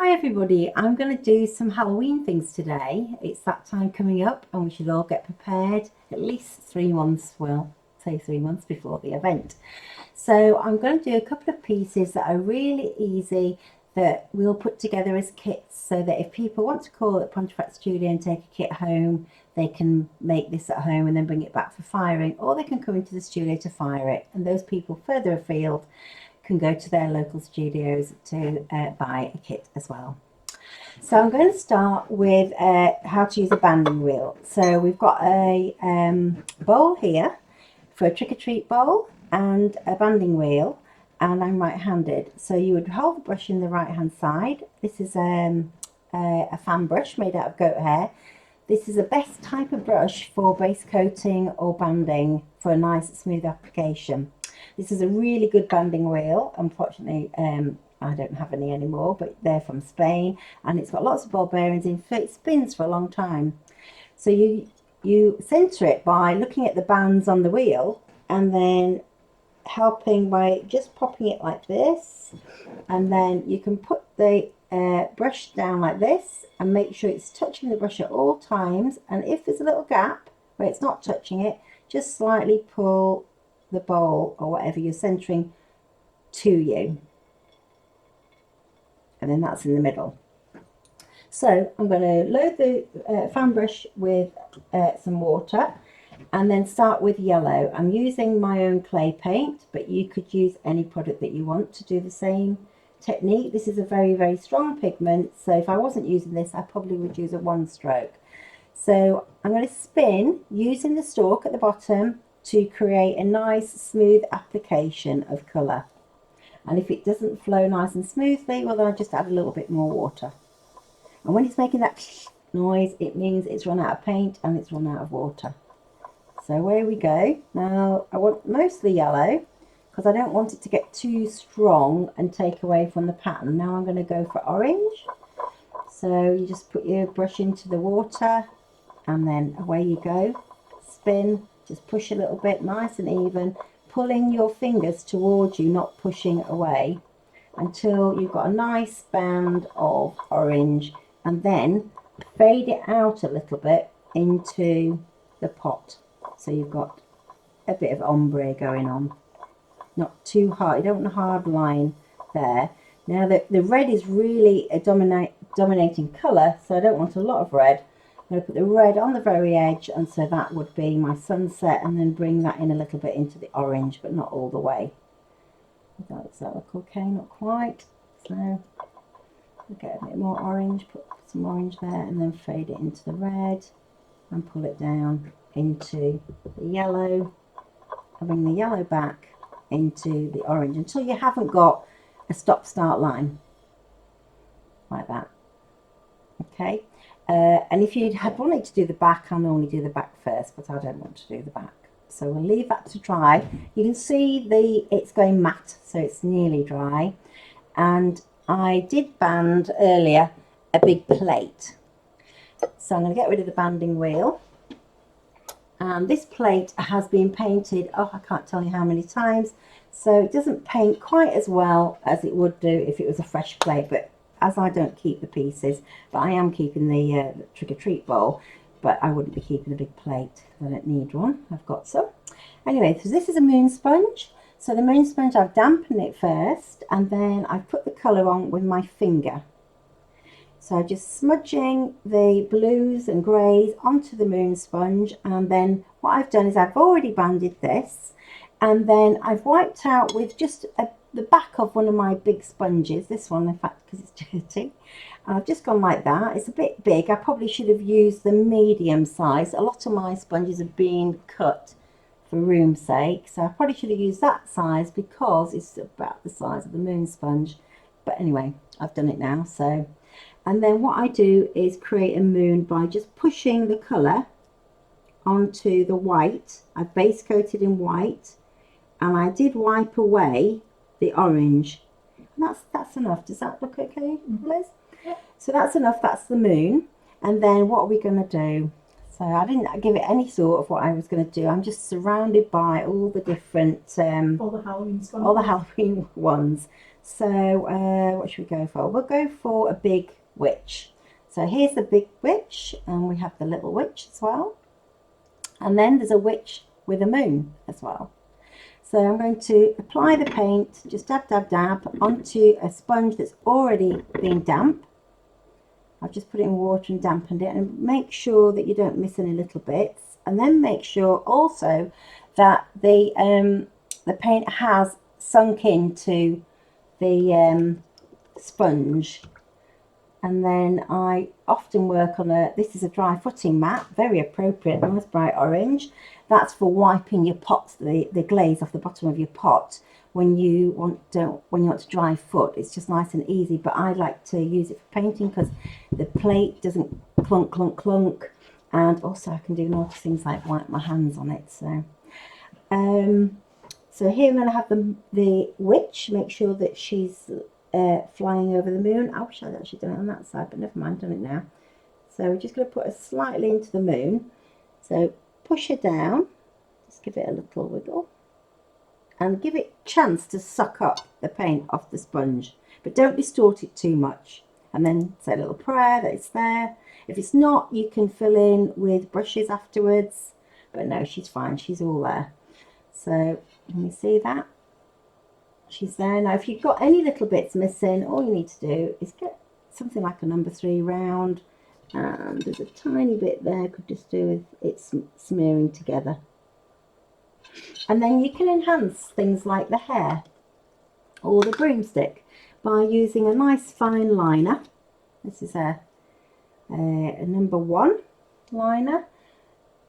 Hi everybody, I'm going to do some Halloween things today. It's that time coming up and we should all get prepared at least 3 months, well, say 3 months before the event. So I'm going to do a couple of pieces that are really easy that we'll put together as kits so that if people want to call at Pontefract Studio and take a kit home, they can make this at home and then bring it back for firing, or they can come into the studio to fire it. And those people further afield can go to their local studios to buy a kit as well. So I'm going to start with how to use a banding wheel. So we've got a bowl here for a trick-or-treat bowl and a banding wheel, and I'm right-handed. So you would hold the brush in the right-hand side. This is a fan brush made out of goat hair. This is the best type of brush for base coating or banding for a nice smooth application. This is a really good banding wheel. Unfortunately, I don't have any anymore, but they're from Spain, and it's got lots of ball bearings in, so it spins for a long time. So you center it by looking at the bands on the wheel and then helping by just popping it like this, and then you can put the brush down like this and make sure it's touching the brush at all times, and if there's a little gap where it's not touching it, just slightly pull the bowl or whatever you're centering to you, and then that's in the middle. So I'm going to load the fan brush with some water and then start with yellow. I'm using my own clay paint, but you could use any product that you want to do the same technique. This is a very, very strong pigment, so if I wasn't using this, I probably would use a one stroke. So I'm going to spin using the stalk at the bottom to create a nice smooth application of colour. And if it doesn't flow nice and smoothly, well then I just add a little bit more water. And when it's making that noise, it means it's run out of paint and it's run out of water. So away we go. Now I want mostly yellow because I don't want it to get too strong and take away from the pattern. Now I'm going to go for orange. So you just put your brush into the water and then away you go. Spin. Just push a little bit, nice and even, pulling your fingers towards you, not pushing away, until you've got a nice band of orange, and then fade it out a little bit into the pot. So you've got a bit of ombre going on. Not too hard, you don't want a hard line there. Now the red is really a dominating colour, so I don't want a lot of red. I'm going to put the red on the very edge, and so that would be my sunset, and then bring that in a little bit into the orange, but not all the way. Does that look okay? Not quite. So I'll get a bit more orange, put some orange there, and then fade it into the red and pull it down into the yellow, and bring the yellow back into the orange until you haven't got a stop-start line like that. Okay. And if you had wanted to do the back, I'll normally do the back first, but I don't want to do the back. So we'll leave that to dry. You can see it's going matte, so it's nearly dry. And I did band earlier a big plate. So I'm going to get rid of the banding wheel. And this plate has been painted, oh, I can't tell you how many times. So it doesn't paint quite as well as it would do if it was a fresh plate, but as I don't keep the pieces, but I am keeping the trick-or-treat bowl, but I wouldn't be keeping a big plate. I don't need one. I've got some. Anyway, so this is a moon sponge. So the moon sponge, I've dampened it first, and then I've put the colour on with my finger. So just smudging the blues and greys onto the moon sponge, and then what I've done is I've already banded this, and then I've wiped out with just the back of one of my big sponges, this one in fact because it's dirty. I've just gone like that. It's a bit big. I probably should have used the medium size. A lot of my sponges have been cut for room's sake, so I probably should have used that size because it's about the size of the moon sponge. But anyway, I've done it now. So, and then what I do is create a moon by just pushing the colour onto the white. I've base coated in white, and I did wipe away the orange. And that's enough. Does that look okay, Liz? Yeah. So that's enough. That's the moon. And then what are we going to do? So I didn't give it any sort of what I was going to do. I'm just surrounded by all the different all the Halloween all the Halloween ones. So what should we go for? We'll go for a big witch. So here's the big witch, and we have the little witch as well. And then there's a witch with a moon as well. So I'm going to apply the paint, just dab, dab, dab, onto a sponge that's already been damp. I've just put it in water and dampened it, and make sure that you don't miss any little bits. And then make sure also that the paint has sunk into the sponge. And then I often work on this is a dry footing mat, very appropriate, nice bright orange. That's for wiping your pots, the glaze off the bottom of your pot when you want to dry foot. It's just nice and easy, but I like to use it for painting because the plate doesn't clunk, clunk, clunk, and also I can do naughty things like wipe my hands on it. So so here I'm going to have the witch. Make sure that she's flying over the moon. I wish I'd actually done it on that side, but never mind, done it now. So we're just going to put her slightly into the moon. So push her down, just give it a little wiggle, and give it a chance to suck up the paint off the sponge, but don't distort it too much. And then say a little prayer that it's there. If it's not, you can fill in with brushes afterwards, but no, she's fine, she's all there. So can you see that? She's there. Now if you've got any little bits missing, all you need to do is get something like a number 3 round, and there's a tiny bit there, could just do with it smearing together. And then you can enhance things like the hair or the broomstick by using a nice fine liner. This is a number 1 liner,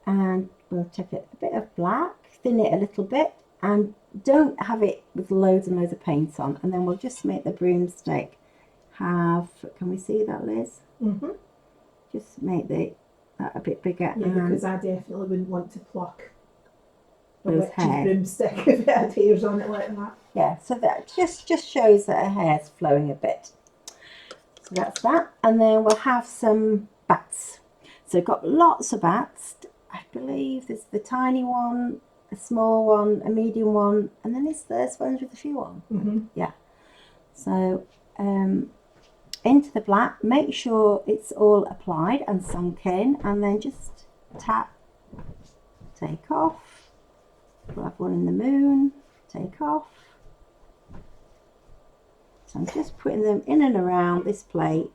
and we'll take a bit of black, thin it a little bit, and don't have it with loads and loads of paint on. And then we'll just make the broomstick have, can we see that, Liz? Mm-hmm. Just make that a bit bigger. Yeah, because I definitely wouldn't want to pluck a those witch's hair. broomstick if it had hairs on it like that. Yeah, so that just shows that her hair's flowing a bit. So that's that. And then we'll have some bats. So we've got lots of bats. I believe there's the tiny one, a small one, a medium one, and then is there a sponge with a few on? Mm-hmm. Yeah. So into the black, make sure it's all applied and sunk in, and then just tap, take off. We'll have one in the moon, take off. So I'm just putting them in and around this plate.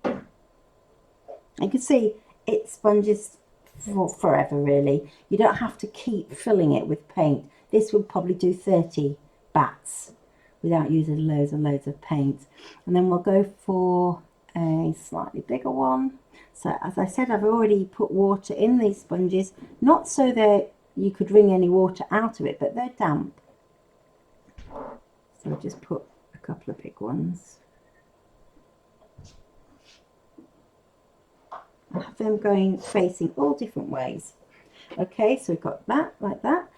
You can see it sponges for forever, really. You don't have to keep filling it with paint. This would probably do 30 bats without using loads and loads of paint. And then we'll go for a slightly bigger one. So as I said, I've already put water in these sponges, not so that you could wring any water out of it, but they're damp. So I'll just put a couple of big ones. I have them going facing all different ways. Okay, so we've got that like that,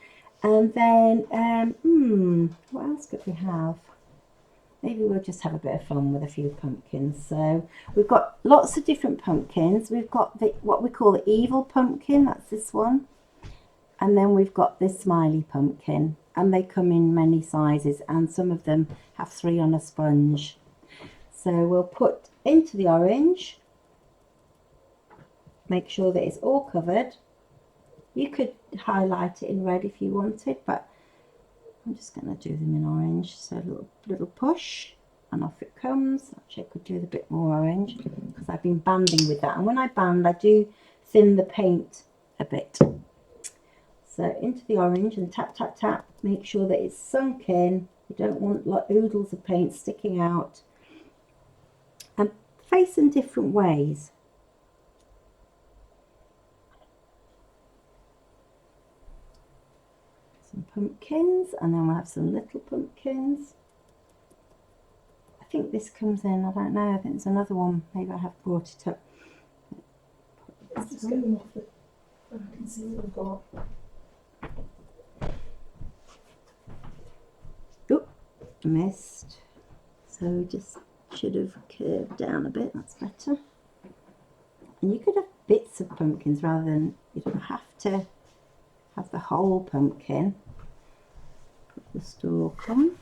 and then what else could we have? Maybe we'll just have a bit of fun with a few pumpkins. So we've got lots of different pumpkins. We've got what we call the evil pumpkin, that's this one, and then we've got this smiley pumpkin, and they come in many sizes, and some of them have 3 on a sponge. So we'll put into the orange. Make sure that it's all covered. You could highlight it in red if you wanted, but I'm just going to do them in orange. So a little push, and off it comes. Actually, I could do a bit more orange because I've been banding with that. And when I band, I do thin the paint a bit. So into the orange and tap, tap, tap. Make sure that it's sunk in. You don't want like oodles of paint sticking out. And face in different ways. Some pumpkins, and then we'll have some little pumpkins. I think this comes in, I don't know, I think there's another one, maybe I have brought it up. Let's just get them off the, I can see what we've got. Oop, missed. So just should have curved down a bit, that's better. And you could have bits of pumpkins rather than, you don't have to have the whole pumpkin. Put the stalk on.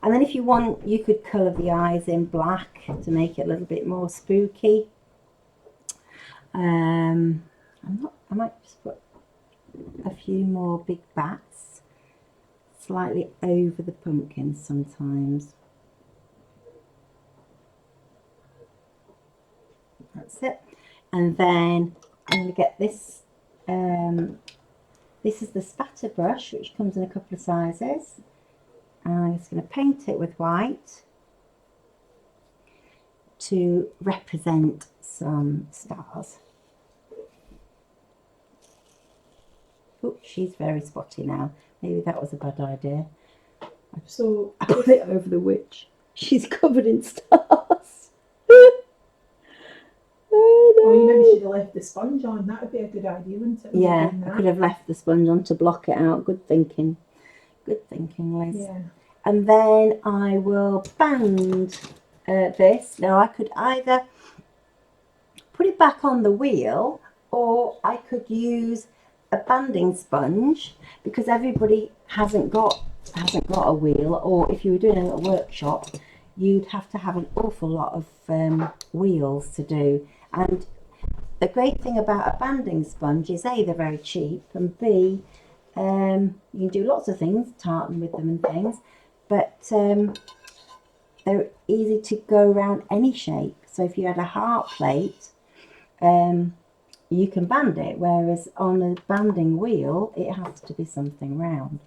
And then if you want, you could colour the eyes in black to make it a little bit more spooky. I might just put a few more big bats slightly over the pumpkins sometimes. That's it. And then I'm going to get this, this is the spatter brush, which comes in a couple of sizes. And I'm just going to paint it with white to represent some stars. Oh, she's very spotty now. Maybe that was a bad idea. So I put it over the witch. She's covered in stars. Oh, no. or you maybe should have left the sponge on. That would be a good idea, wouldn't it? Yeah, I could have left the sponge on to block it out. Good thinking. Good thinking, Liz. Yeah. And then I will band this. Now I could either put it back on the wheel, or I could use a banding sponge, because everybody hasn't got a wheel, or if you were doing a workshop, you'd have to have an awful lot of wheels to do. And the great thing about a banding sponge is A, they're very cheap, and B, you can do lots of things, tartan with them and things, but they're easy to go around any shape. So if you had a heart plate, you can band it, whereas on a banding wheel, it has to be something round.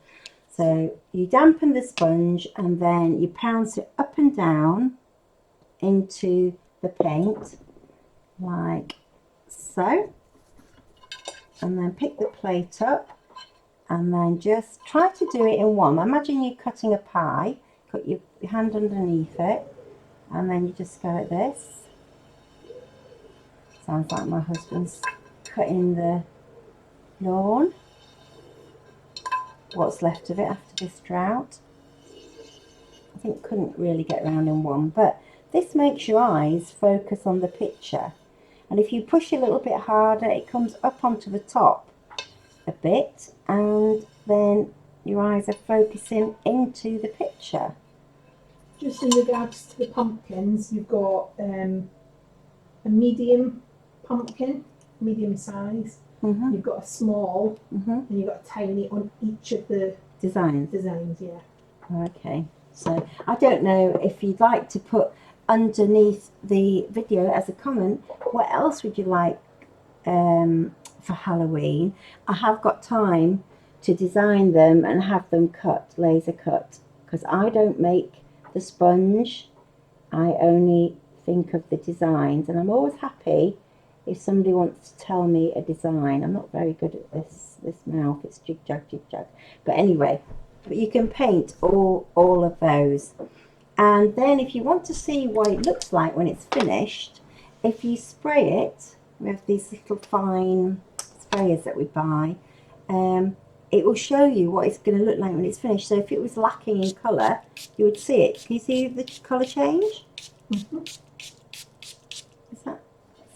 So you dampen the sponge and then you pounce it up and down into the paint, like so. And then pick the plate up and then just try to do it in one. Imagine you're cutting a pie, put your hand underneath it, and then you just go like this. Sounds like my husband's cutting the lawn. What's left of it after this drought. I think couldn't really get around in one, but this makes your eyes focus on the picture. And if you push a little bit harder, it comes up onto the top a bit, and then your eyes are focusing into the picture. Just in regards to the pumpkins, you've got a medium pumpkin, medium size. Mm-hmm. You've got a small, and you've got a tiny on each of the Designs. yeah. Okay, so I don't know if you'd like to put underneath the video as a comment, what else would you like for Halloween? I have got time to design them and have them cut, laser cut, because I don't make the sponge. I only think of the designs, and I'm always happy if somebody wants to tell me a design. I'm not very good at this mouth, it's jig jag. But anyway, but you can paint all of those. And then if you want to see what it looks like when it's finished, if you spray it, we have these little fine sprayers that we buy, it will show you what it's going to look like when it's finished. So if it was lacking in colour, you would see it. Can you see the colour change? Mm-hmm. Is that?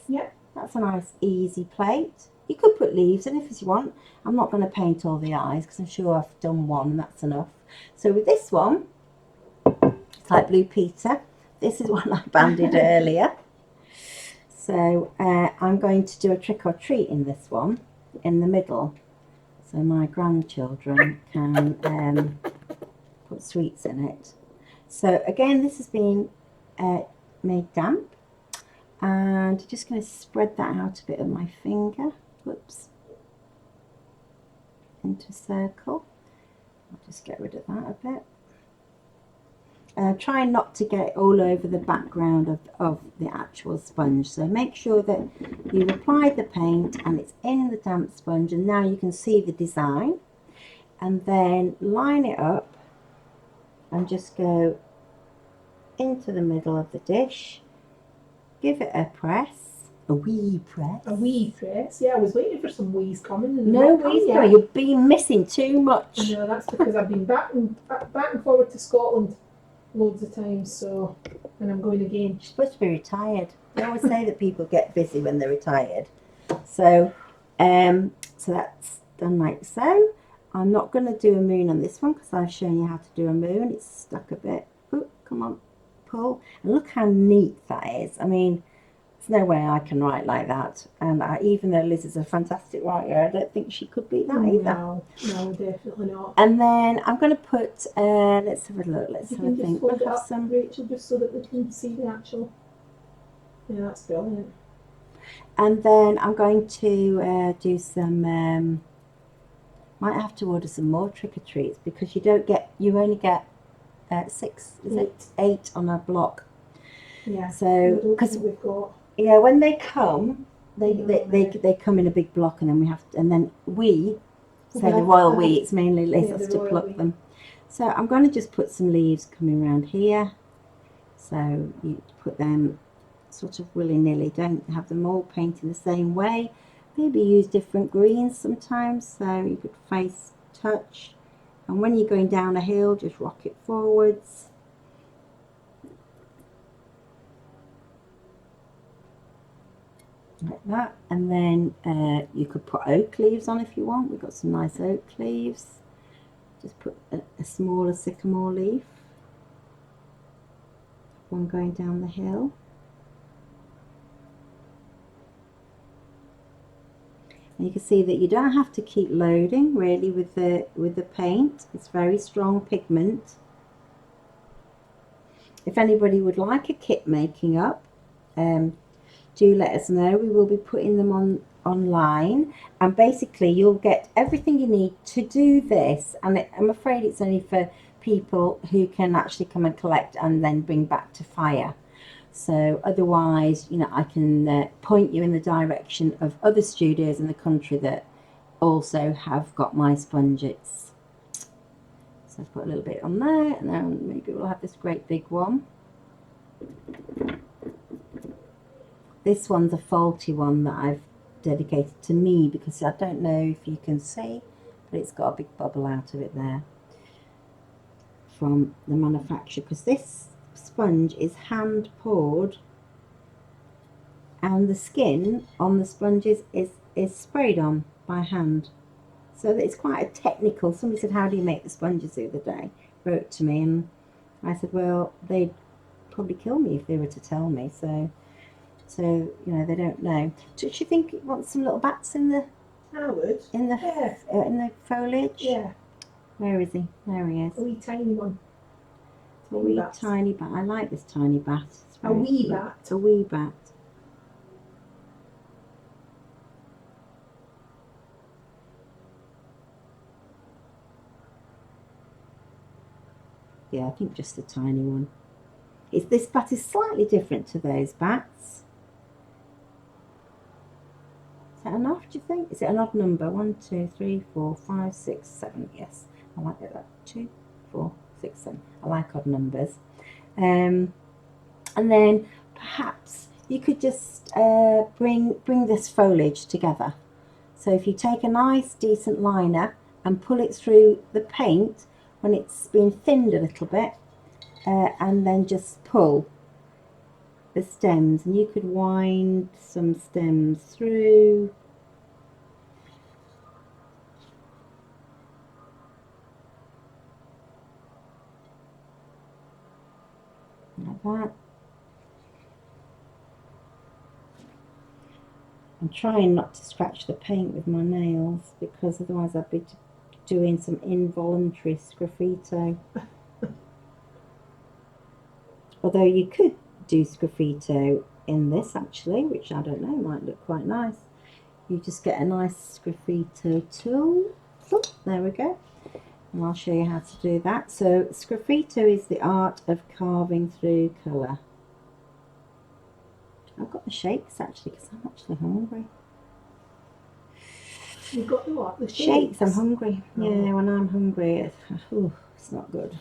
Yeah. That's a nice easy plate. You could put leaves in if you want. I'm not going to paint all the eyes because I'm sure I've done one and that's enough. So with this one, it's like Blue Peter. This is one I banded earlier. So I'm going to do a trick or treat in this one, in the middle. So my grandchildren can put sweets in it. So again, this has been made damp. And I'm just going to spread that out a bit with my finger. Whoops. Into a circle. I'll just get rid of that a bit. Try not to get it all over the background of the actual sponge. So make sure that you've applied the paint and it's in the damp sponge, and now you can see the design. And then line it up and just go into the middle of the dish. Give it a press, a wee press. A wee press. Yeah, I was waiting for some wees coming. And No wees coming. You've been missing too much. I know, that's because I've been back and forward to Scotland loads of times, so, and I'm going again. You're supposed to be retired. They always say that people get busy when they're retired. So, so that's done like so. I'm not going to do a moon on this one because I've shown you how to do a moon. It's stuck a bit. Ooh, come on, pull. And look how neat that is. I mean, there's no way I can write like that. And even though Liz is a fantastic writer, I don't think she could beat that either. No, definitely not. And then I'm going to put, let's have a look, let's You have can a just think. hold it We'll have up, some. Rachel, just so that we can see the actual. Yeah, that's brilliant. And then I'm going to do some, might have to order some more trick-or-treats because you only get 6, is it? 8 on a block. Yeah. So, because we've got. Yeah, when they come, they come in a big block, and then we say the royal we. It's mainly Liz has to pluck them. So I'm going to just put some leaves coming around here. So you put them sort of willy-nilly. Don't have them all painted the same way. Maybe use different greens sometimes. So you could face touch, and when you're going down a hill, just rock it forwards. Like that, and then you could put oak leaves on if you want. We've got some nice oak leaves. Just put a smaller sycamore leaf, one going down the hill. And you can see that you don't have to keep loading really with the paint. It's very strong pigment. If anybody would like a kit making up, do let us know. We will be putting them online, and basically you'll get everything you need to do this, and I'm afraid it's only for people who can actually come and collect and then bring back to fire. So otherwise, you know, I can point you in the direction of other studios in the country that also have got my sponges. So I've put a little bit on there, and then maybe we'll have this great big one. This one's a faulty one that I've dedicated to me because I don't know if you can see, but it's got a big bubble out of it there from the manufacturer, because this sponge is hand poured and the skin on the sponges is sprayed on by hand. So it's quite a technical. Somebody said, how do you make the sponges the other day? Wrote to me, and I said, well, they'd probably kill me if they were to tell me. So you know, they don't know. Do you think it wants some little bats in the? I would. In the foliage? Yeah. Where is he? There he is. A wee tiny one. A wee tiny bat. I like this tiny bat. A wee bat. A wee bat. Yeah, I think just a tiny one. This bat is slightly different to those bats. Is that enough, do you think? Is it an odd number? 1, 2, 3, 4, 5, 6, 7. Yes, I like that. 2, 4, 6, 7. I like odd numbers. And then perhaps you could just bring this foliage together. So if you take a nice decent liner and pull it through the paint when it's been thinned a little bit, and then just pull the stems, and you could wind some stems through. Like that. I'm trying not to scratch the paint with my nails because otherwise I'd be doing some involuntary sgraffito. Although you could do sgraffito in this actually, which I don't know, might look quite nice. You just get a nice sgraffito tool. Oh, there we go. And I'll show you how to do that. So sgraffito is the art of carving through colour. I've got the shakes actually because I'm actually hungry. You've got the what? The shakes? I'm hungry. Oh. Yeah, when I'm hungry, it's not good.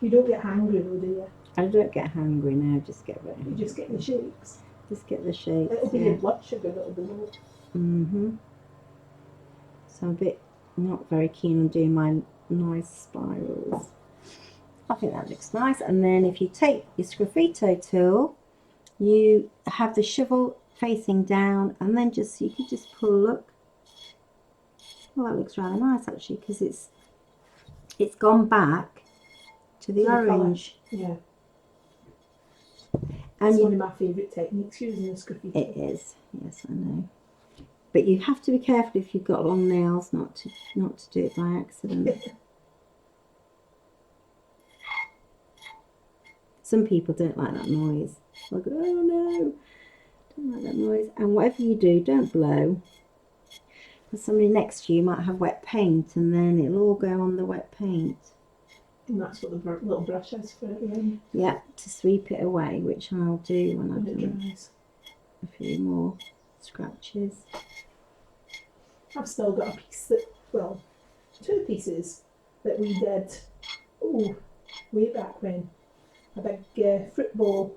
You don't get hungry though, do you? I don't get hungry now, just get very hungry. You just get the shakes? Just get the shakes. It'll be your blood sugar that'll be low. So I'm a bit not very keen on doing my nice spirals. I think that looks nice. And then if you take your sgraffito tool, you have the shovel facing down, and then you can just pull, look. Well, that looks rather nice actually, because it's gone back to the orange. Yeah. And It's one of my favourite techniques, using this graffiti. it is, yes, I know. But you have to be careful if you've got long nails not to do it by accident. Some people don't like that noise. They'll go, oh no, don't like that noise. And whatever you do, don't blow. Because somebody next to you might have wet paint, and then it'll all go on the wet paint. And that's what the little brush is for at the end. Yeah, to sweep it away, which I'll do when I've When it done dries. a few more scratches. I've still got a piece that, well, 2 pieces that we did, way back when. A big fruit bowl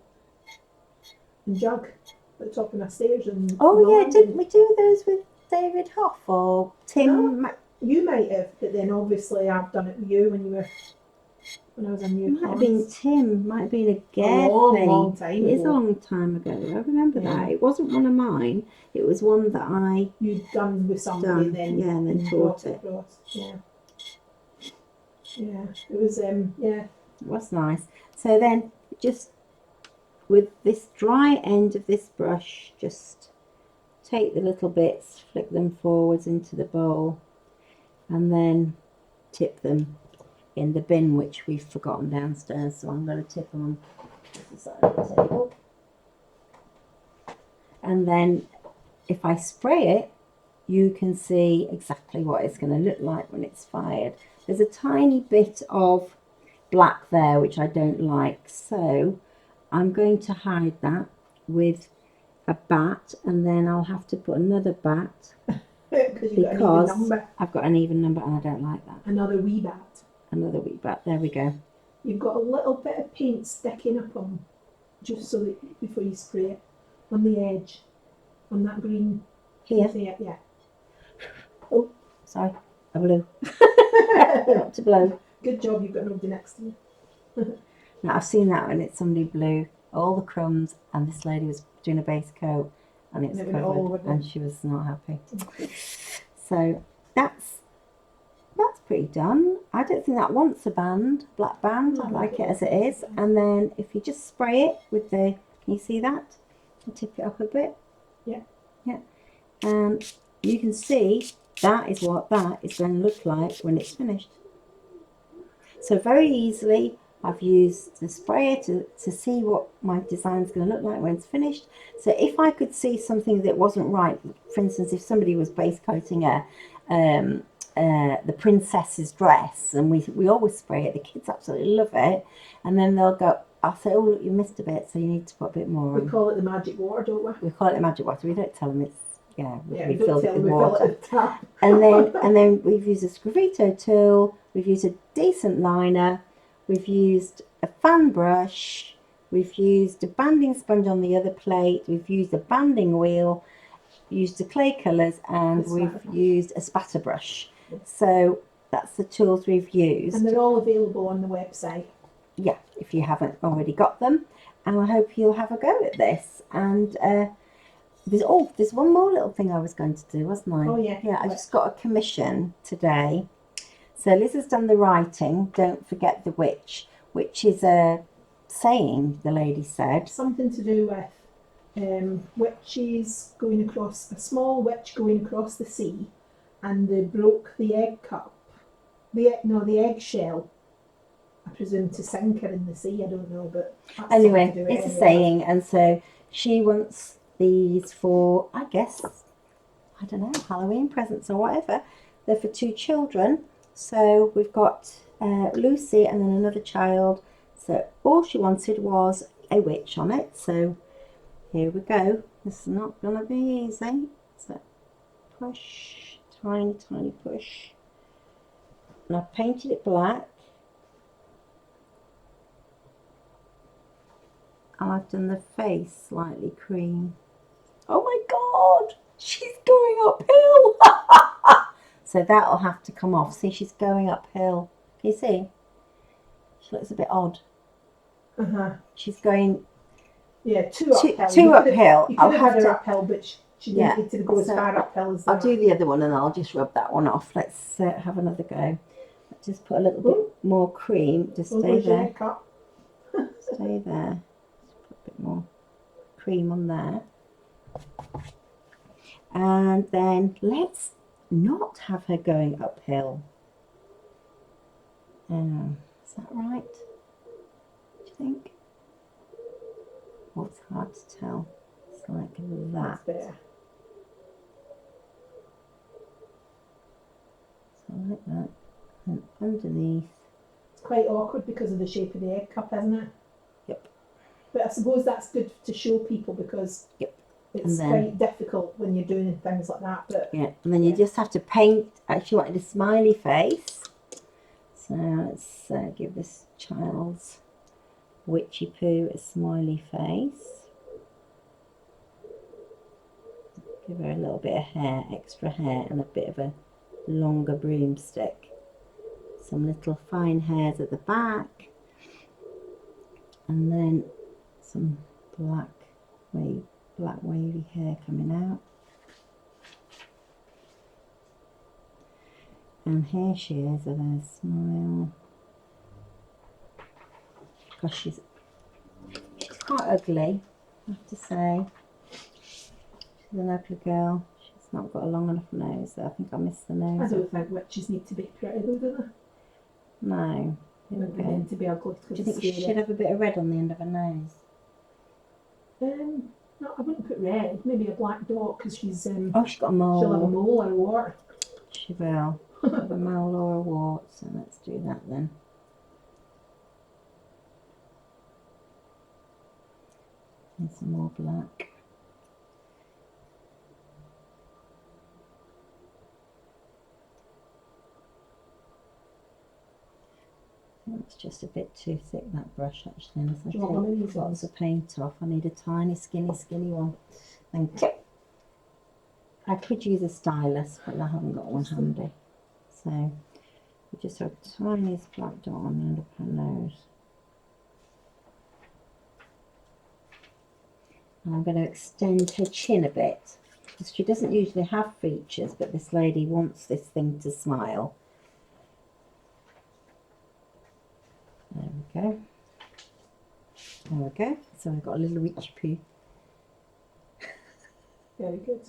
and jug at the top of my stairs. And Oh yeah, didn't we do those with David Hoff or Tim? No. You might have, but then obviously I've done it with you when I was in your Might have been Tim, might have been a A long Gare time thing. It is a ago. long time ago. I remember Yeah. that. It wasn't one of mine. It was one that I You'd done with somebody, done, then yeah, and then you taught brought it. across. Yeah. Yeah. It was yeah. It was nice. So then, just with this dry end of this brush, just take the little bits, flick them forwards into the bowl, and then tip them in the bin, which we've forgotten downstairs. So I'm going to tip them on the side of the table. And then if I spray it, you can see exactly what it's going to look like when it's fired. There's a tiny bit of black there, which I don't like. So I'm going to hide that with a bat, and then I'll have to put another bat because I've got an even number and I don't like that. Another wee bat. Another wee bat. There we go. You've got a little bit of paint sticking up on, just so that before you spray it, on the edge, on that green. Here. Yeah. Oh, sorry, I blew. Not to blow. Good job you've got nobody next to you. Now I've seen that when it's somebody blew all the crumbs, and this lady was doing a base coat, and it's covered, and she was not happy. So that's pretty done. I don't think that wants a band, black band. I like it as it is. And then if you just spray it with the, can you see that? And tip it up a bit. Yeah. Yeah. And you can see that is what that is going to look like when it's finished. So very easily, I've used the sprayer to see what my design is going to look like when it's finished. So if I could see something that wasn't right, for instance, if somebody was base coating the princess's dress, and we always spray it, the kids absolutely love it, and then they'll go, I'll say, oh look, you missed a bit, so you need to put a bit more on. We call it the magic water, don't we? We call it the magic water. We don't tell them it's, we don't filled tell it with them water. we fill it with and then we've used a Scravito tool, we've used a decent liner, we've used a fan brush, we've used a banding sponge on the other plate, we've used a banding wheel, used the clay colours, and we've used a spatter brush. So that's the tools we've used. And they're all available on the website. Yeah, if you haven't already got them. And I hope you'll have a go at this. And there's one more little thing I was going to do, wasn't I? Oh yeah. Yeah, I just got a commission today. So Liz has done the writing, don't forget the witch, which is a saying, the lady said. Something to do with witches going across, a small witch going across the sea, and they broke the egg cup, the eggshell, I presume, to sink her in the sea. I don't know, but anyway, it's a saying, and so she wants these for, I guess, I don't know, Halloween presents or whatever. They're for 2 children. So we've got Lucy and then another child. So all she wanted was a witch on it. So here we go. This is not going to be easy. So push, tiny, tiny push. And I've painted it black. And I've done the face slightly cream. Oh my God, she's going uphill. So that'll have to come off. See, she's going uphill. Can you see? She looks a bit odd. Uh-huh. She's going... Yeah, too uphill. Too uphill. You could have had her uphill, but She didn't Yeah, need to go as so far uphill as I'll that. do the other one and I'll just rub that one off. Let's have another go. Just put a little bit more cream. Just Oh, stay goes your there. egg cup. Stay there. Just put a bit more cream on there. And then let's not have her going uphill. Is that right? Do you think? Well, it's hard to tell. It's like that. That's better. So like that. And underneath. It's quite awkward because of the shape of the egg cup, isn't it? Yep. But I suppose that's good to show people because Yep. it's then- quite difficult when you're doing things like that. But Yeah, and then you just have to paint. Actually, wanted a smiley face. So let's give this child's witchy poo a smiley face. Give her a little bit of hair, extra hair, and a bit of a longer broomstick. Some little fine hairs at the back, and then some black wavy hair coming out. And here she is with her smile. Gosh, she's quite ugly, I have to say. She's an ugly girl. She's not got a long enough nose, so I think I missed the I nose. don't think witches need to be pretty though, do they? No. Here They're we go. meant to be ugly. Do you think she should have a bit of red on the end of her nose? No, I wouldn't put red. Maybe a black dot because she's Oh, she's got a mole. she'll have a mole or a wart. She will. Have a mole or a wart, so let's do that then. And some more black. I think it's just a bit too thick, that brush, actually. And as I Do you want one of take these lots ones? of paint off, I need a tiny, skinny one. Thank you. I could use a stylus, but I haven't got one handy. So we just have the tiniest black dot on the end of her nose. And I'm going to extend her chin a bit, because she doesn't usually have features, but this lady wants this thing to smile. There we go. There we go. So we've got a little witchy poo. Very good.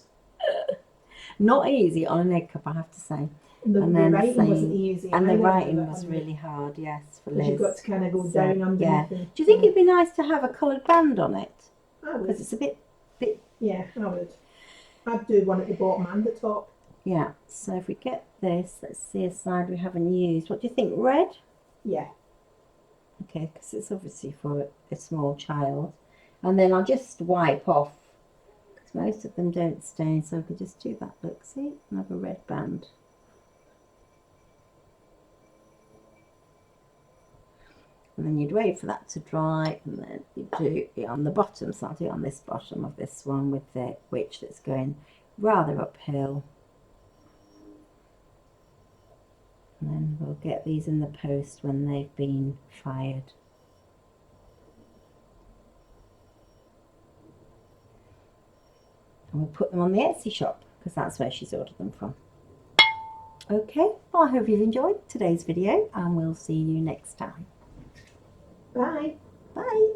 Not easy on an egg cup, I have to say. The And then writing wasn't same- easy. And the either, writing but was really hard, yes, for because Liz. you've got to kind of go So, down underneath. yeah. And, Do you think it'd be nice to have a coloured band on it? I would. Because it's a bit, Yeah, I would. I'd do one at the bottom and the top. yeah. So if we get this, let's see a side we haven't used. What do you think, red? Yeah. Okay, because it's obviously for a small child. And then I'll just wipe off, because most of them don't stain, so I could just do that. Look, see? Another red band. And then you'd wait for that to dry, and then you do it on the bottom. So I'll do it on this bottom of this one with the witch that's going rather uphill. And then we'll get these in the post when they've been fired. And we'll put them on the Etsy shop, because that's where she's ordered them from. Okay, well, I hope you've enjoyed today's video, and we'll see you next time. Bye. Bye.